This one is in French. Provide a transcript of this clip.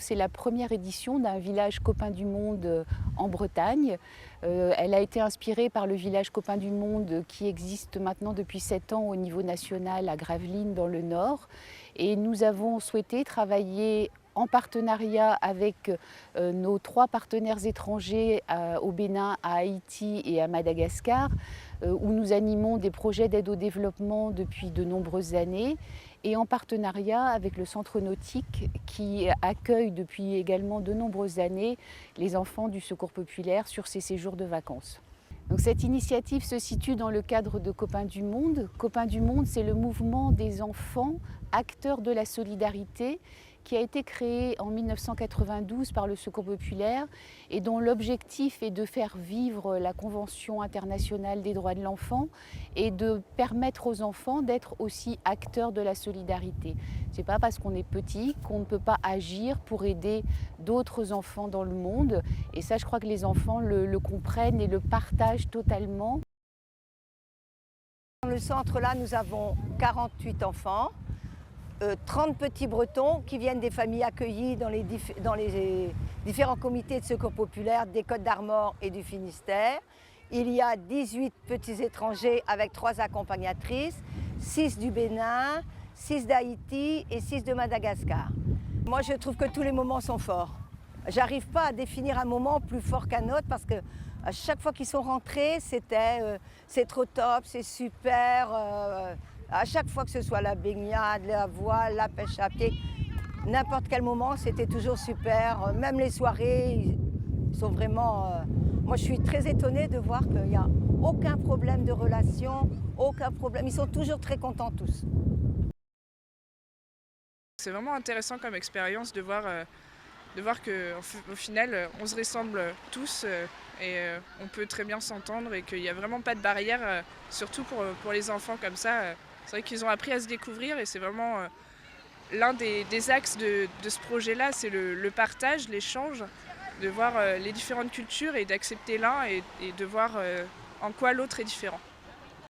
C'est la première édition d'un village copain du monde en Bretagne. Elle a été inspirée par le village copain du monde qui existe maintenant depuis 7 ans au niveau national à Gravelines dans le Nord. Et nous avons souhaité travailler en partenariat avec nos 3 partenaires étrangers au Bénin, à Haïti et à Madagascar, où nous animons des projets d'aide au développement depuis de nombreuses années, et en partenariat avec le Centre nautique qui accueille depuis également de nombreuses années les enfants du Secours populaire sur ces séjours de vacances. Donc cette initiative se situe dans le cadre de Copains du Monde. Copains du Monde, c'est le mouvement des enfants acteurs de la solidarité qui a été créé en 1992 par le Secours populaire et dont l'objectif est de faire vivre la Convention internationale des droits de l'enfant et de permettre aux enfants d'être aussi acteurs de la solidarité. Ce n'est pas parce qu'on est petit qu'on ne peut pas agir pour aider d'autres enfants dans le monde. Et ça, je crois que les enfants le comprennent et le partagent totalement. Dans le centre, là, nous avons 48 enfants, 30 petits Bretons qui viennent des familles accueillies dans les différents comités de secours populaire des Côtes d'Armor et du Finistère. Il y a 18 petits étrangers avec 3 accompagnatrices, 6 du Bénin, 6 d'Haïti et 6 de Madagascar. Moi, je trouve que tous les moments sont forts. J'arrive pas à définir un moment plus fort qu'un autre parce que à chaque fois qu'ils sont rentrés, c'était c'est trop top, c'est super. À chaque fois que ce soit la baignade, la voile, la pêche à pied, n'importe quel moment, c'était toujours super. Même les soirées, ils sont vraiment... Moi, je suis très étonnée de voir qu'il n'y a aucun problème de relation, aucun problème. Ils sont toujours très contents tous. C'est vraiment intéressant comme expérience de voir qu'au final, on se ressemble tous et on peut très bien s'entendre et qu'il n'y a vraiment pas de barrière, surtout pour les enfants comme ça. C'est vrai qu'ils ont appris à se découvrir et c'est vraiment l'un des axes de ce projet-là, c'est le partage, l'échange, de voir les différentes cultures et d'accepter l'un et de voir en quoi l'autre est différent.